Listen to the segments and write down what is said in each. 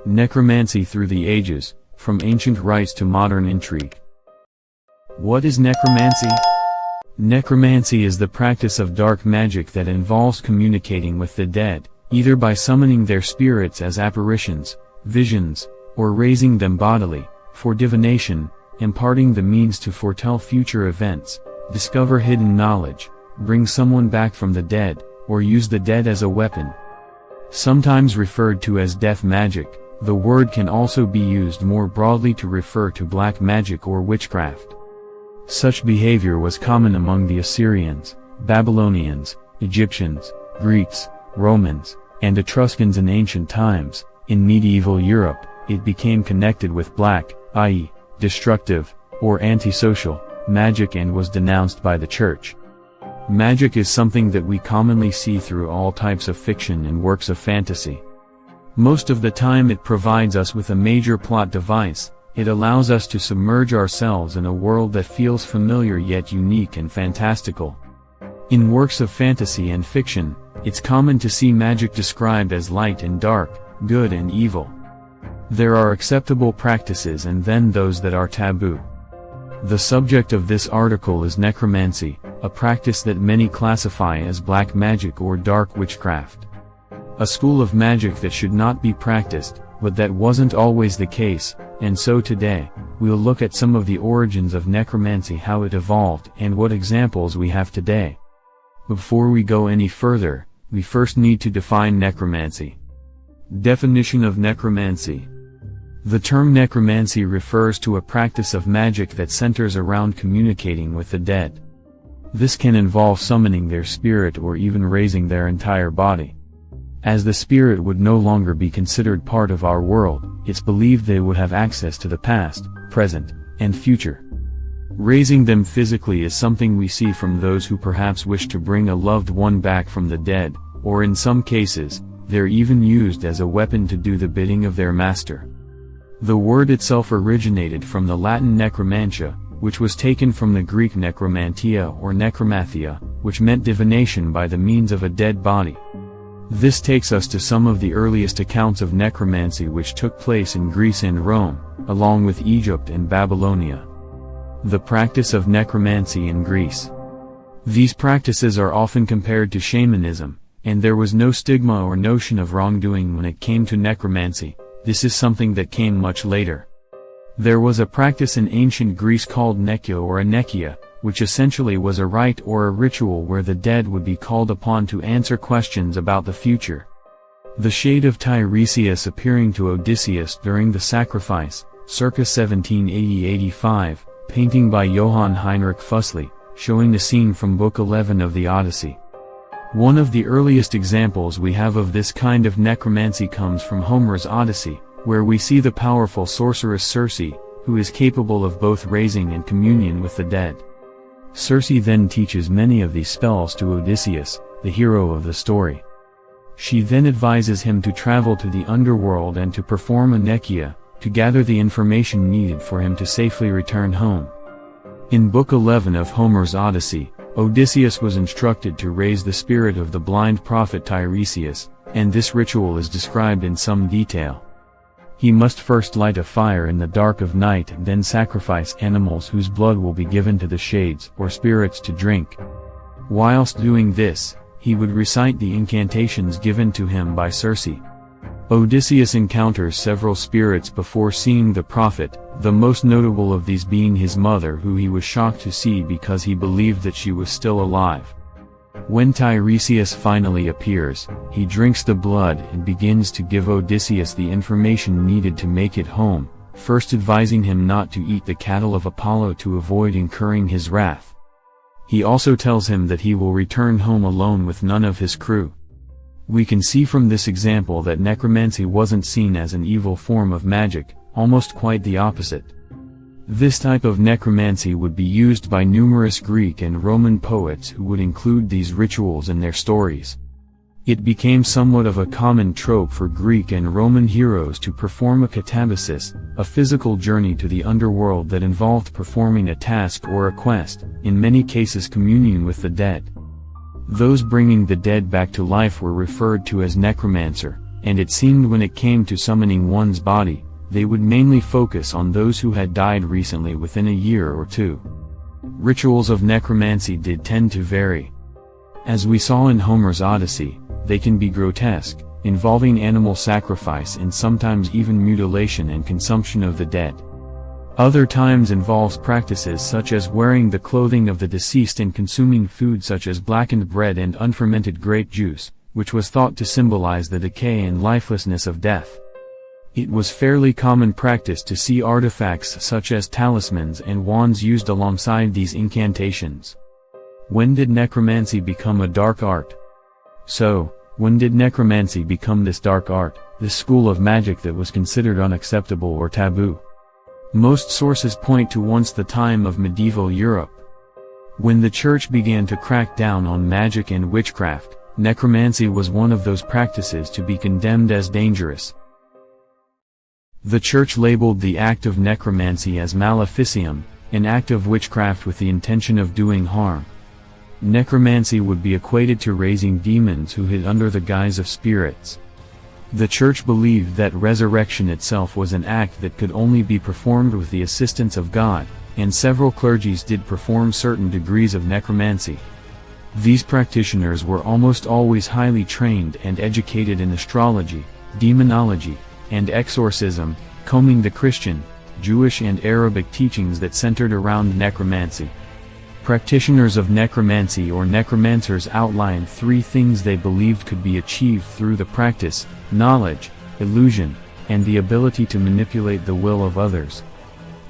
Necromancy Through the Ages, From Ancient Rites to Modern Intrigue. What is necromancy? Necromancy is the practice of dark magic that involves communicating with the dead, either by summoning their spirits as apparitions, visions, or raising them bodily, for divination, imparting the means to foretell future events, discover hidden knowledge, bring someone back from the dead, or use the dead as a weapon. Sometimes referred to as death magic, the word can also be used more broadly to refer to black magic or witchcraft. Such behavior was common among the Assyrians, Babylonians, Egyptians, Greeks, Romans, and Etruscans in ancient times. In medieval Europe, it became connected with black, i.e., destructive, or antisocial, magic and was denounced by the Church. Magic is something that we commonly see through all types of fiction and works of fantasy. Most of the time it provides us with a major plot device. It allows us to submerge ourselves in a world that feels familiar yet unique and fantastical. In works of fantasy and fiction, it's common to see magic described as light and dark, good and evil. There are acceptable practices and then those that are taboo. The subject of this article is necromancy, a practice that many classify as black magic or dark witchcraft. A school of magic that should not be practiced, but that wasn't always the case, and so today, we'll look at some of the origins of necromancy, how it evolved, and what examples we have today. Before we go any further, we first need to define necromancy. Definition of necromancy. The term necromancy refers to a practice of magic that centers around communicating with the dead. This can involve summoning their spirit or even raising their entire body. As the spirit would no longer be considered part of our world, it's believed they would have access to the past, present, and future. Raising them physically is something we see from those who perhaps wish to bring a loved one back from the dead, or in some cases, they're even used as a weapon to do the bidding of their master. The word itself originated from the Latin necromancia, which was taken from the Greek necromantia or necromathia, which meant divination by the means of a dead body. This takes us to some of the earliest accounts of necromancy which took place in Greece and Rome, along with Egypt and Babylonia. The practice of necromancy in Greece. These practices are often compared to shamanism, and there was no stigma or notion of wrongdoing when it came to necromancy. This is something that came much later. There was a practice in ancient Greece called nekio or anekia, which essentially was a rite or a ritual where the dead would be called upon to answer questions about the future. The shade of Tiresias appearing to Odysseus during the sacrifice, circa 1780–85, painting by Johann Heinrich Fuseli, showing the scene from Book 11 of the Odyssey. One of the earliest examples we have of this kind of necromancy comes from Homer's Odyssey, where we see the powerful sorceress Circe, who is capable of both raising and communion with the dead. Circe then teaches many of these spells to Odysseus, the hero of the story. She then advises him to travel to the underworld and to perform a nekia, to gather the information needed for him to safely return home. In Book 11 of Homer's Odyssey, Odysseus was instructed to raise the spirit of the blind prophet Tiresias, and this ritual is described in some detail. He must first light a fire in the dark of night and then sacrifice animals whose blood will be given to the shades or spirits to drink. Whilst doing this, he would recite the incantations given to him by Circe. Odysseus encounters several spirits before seeing the prophet, the most notable of these being his mother, who he was shocked to see because he believed that she was still alive. When Tiresias finally appears, he drinks the blood and begins to give Odysseus the information needed to make it home, first advising him not to eat the cattle of Apollo to avoid incurring his wrath. He also tells him that he will return home alone with none of his crew. We can see from this example that necromancy wasn't seen as an evil form of magic, almost quite the opposite. This type of necromancy would be used by numerous Greek and Roman poets who would include these rituals in their stories. It became somewhat of a common trope for Greek and Roman heroes to perform a katabasis, a physical journey to the underworld that involved performing a task or a quest, in many cases communion with the dead. Those bringing the dead back to life were referred to as necromancer, and it seemed when it came to summoning one's body, they would mainly focus on those who had died recently within a year or two. Rituals of necromancy did tend to vary. As we saw in Homer's Odyssey, they can be grotesque, involving animal sacrifice and sometimes even mutilation and consumption of the dead. Other times involves practices such as wearing the clothing of the deceased and consuming food such as blackened bread and unfermented grape juice, which was thought to symbolize the decay and lifelessness of death. It was fairly common practice to see artifacts such as talismans and wands used alongside these incantations. When did necromancy become a dark art? So, when did necromancy become this dark art, this school of magic that was considered unacceptable or taboo? Most sources point to once the time of medieval Europe. When the church began to crack down on magic and witchcraft, necromancy was one of those practices to be condemned as dangerous. The church labeled the act of necromancy as maleficium, an act of witchcraft with the intention of doing harm. Necromancy would be equated to raising demons who hid under the guise of spirits. The church believed that resurrection itself was an act that could only be performed with the assistance of God, and several clergies did perform certain degrees of necromancy. These practitioners were almost always highly trained and educated in astrology, demonology, and exorcism, combing the Christian, Jewish and Arabic teachings that centered around necromancy. Practitioners of necromancy or necromancers outlined 3 things they believed could be achieved through the practice: knowledge, illusion, and the ability to manipulate the will of others.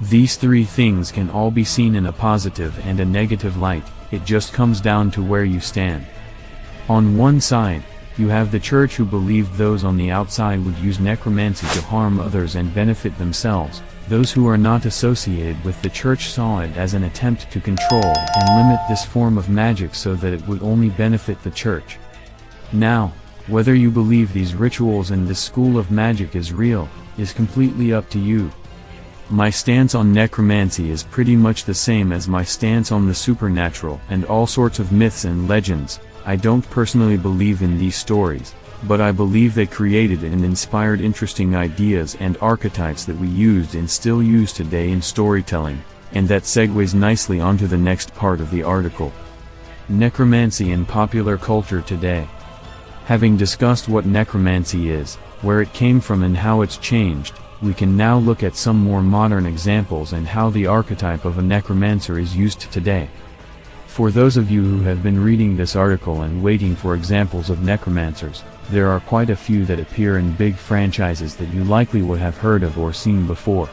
These 3 things can all be seen in a positive and a negative light, it just comes down to where you stand. On one side, you have the church who believed those on the outside would use necromancy to harm others and benefit themselves. Those who are not associated with the church saw it as an attempt to control and limit this form of magic so that it would only benefit the church. Now, whether you believe these rituals and this school of magic is real, is completely up to you. My stance on necromancy is pretty much the same as my stance on the supernatural and all sorts of myths and legends. I don't personally believe in these stories, but I believe they created and inspired interesting ideas and archetypes that we used and still use today in storytelling, and that segues nicely onto the next part of the article. Necromancy in popular culture today. Having discussed what necromancy is, where it came from and how it's changed, we can now look at some more modern examples and how the archetype of a necromancer is used today. For those of you who have been reading this article and waiting for examples of necromancers, there are quite a few that appear in big franchises that you likely would have heard of or seen before.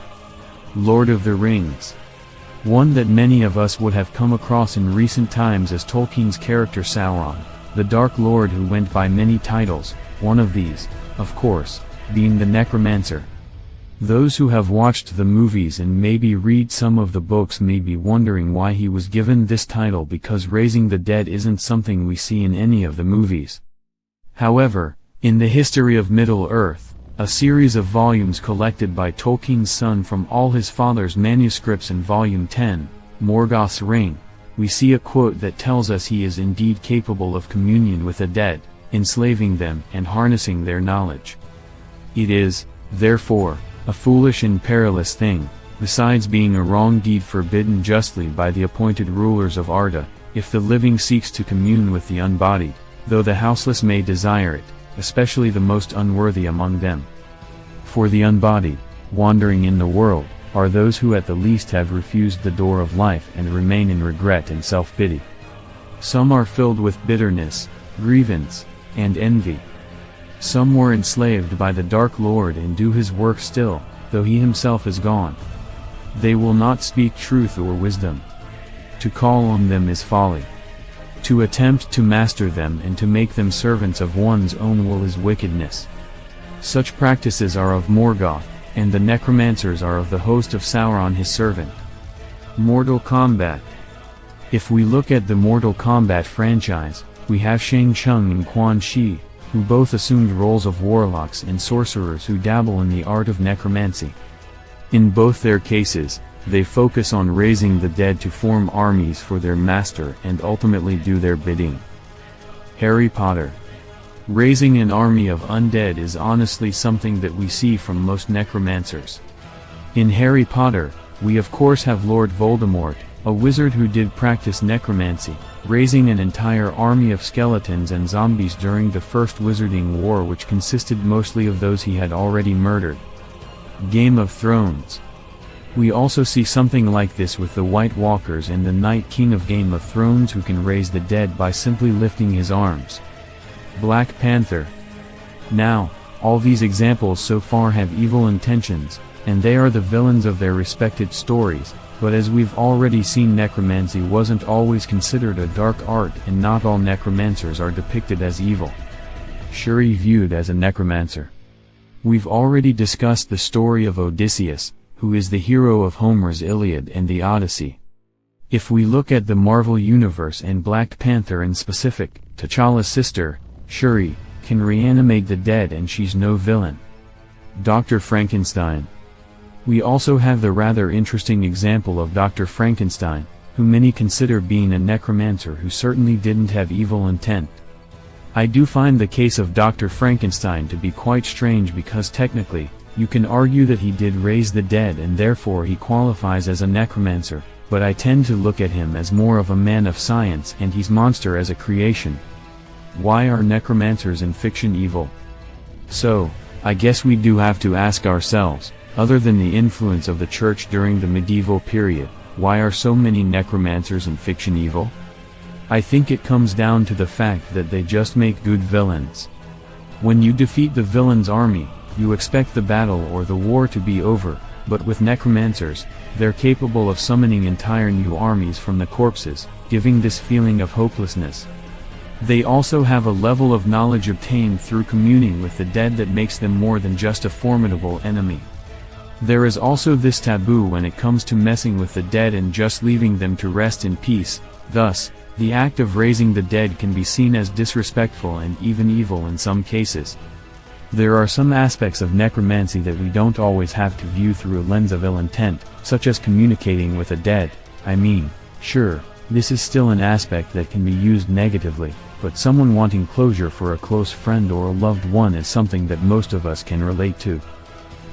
Lord of the Rings. One that many of us would have come across in recent times is Tolkien's character Sauron, the Dark Lord who went by many titles, one of these, of course, being the Necromancer. Those who have watched the movies and maybe read some of the books may be wondering why he was given this title, because raising the dead isn't something we see in any of the movies. However, in the History of Middle-earth, a series of volumes collected by Tolkien's son from all his father's manuscripts in Volume 10, Morgoth's Ring, we see a quote that tells us he is indeed capable of communion with the dead, enslaving them and harnessing their knowledge. It is, therefore, a foolish and perilous thing, besides being a wrong deed forbidden justly by the appointed rulers of Arda, if the living seeks to commune with the unbodied, though the houseless may desire it, especially the most unworthy among them. For the unbodied, wandering in the world, are those who at the least have refused the door of life and remain in regret and self-pity. Some are filled with bitterness, grievance, and envy. Some were enslaved by the Dark Lord and do his work still, though he himself is gone. They will not speak truth or wisdom. To call on them is folly. To attempt to master them and to make them servants of one's own will is wickedness. Such practices are of Morgoth, and the necromancers are of the host of Sauron his servant. Mortal Kombat. If we look at the Mortal Kombat franchise, we have Shang Tsung and Quan Chi, who both assumed roles of warlocks and sorcerers who dabble in the art of necromancy. In both their cases, they focus on raising the dead to form armies for their master and ultimately do their bidding. Harry Potter. Raising an army of undead is honestly something that we see from most necromancers. In Harry Potter, we of course have Lord Voldemort, a wizard who did practice necromancy, raising an entire army of skeletons and zombies during the First Wizarding War, which consisted mostly of those he had already murdered. Game of Thrones. We also see something like this with the White Walkers and the Night King of Game of Thrones, who can raise the dead by simply lifting his arms. Black Panther. Now, all these examples so far have evil intentions, and they are the villains of their respected stories, but as we've already seen, necromancy wasn't always considered a dark art, and not all necromancers are depicted as evil. Shuri viewed as a necromancer. We've already discussed the story of Odysseus, who is the hero of Homer's Iliad and the Odyssey. If we look at the Marvel Universe and Black Panther in specific, T'Challa's sister, Shuri, can reanimate the dead, and she's no villain. Dr. Frankenstein. We also have the rather interesting example of Dr. Frankenstein, who many consider being a necromancer who certainly didn't have evil intent. I do find the case of Dr. Frankenstein to be quite strange, because technically, you can argue that he did raise the dead and therefore he qualifies as a necromancer, but I tend to look at him as more of a man of science, and he's monster as a creation. Why are necromancers in fiction evil? So, I guess we do have to ask ourselves, other than the influence of the church during the medieval period, why are so many necromancers in fiction evil? I think it comes down to the fact that they just make good villains. When you defeat the villain's army, you expect the battle or the war to be over, but with necromancers, they're capable of summoning entire new armies from the corpses, giving this feeling of hopelessness. They also have a level of knowledge obtained through communing with the dead that makes them more than just a formidable enemy. There is also this taboo when it comes to messing with the dead and just leaving them to rest in peace. Thus, the act of raising the dead can be seen as disrespectful and even evil in some cases. There are some aspects of necromancy that we don't always have to view through a lens of ill intent, such as communicating with the dead. I mean, sure, this is still an aspect that can be used negatively, but someone wanting closure for a close friend or a loved one is something that most of us can relate to.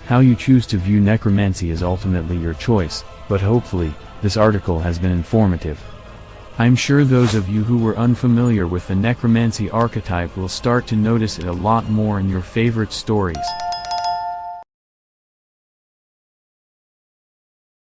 How you choose to view necromancy is ultimately your choice, but hopefully, this article has been informative. I'm sure those of you who were unfamiliar with the necromancy archetype will start to notice it a lot more in your favorite stories.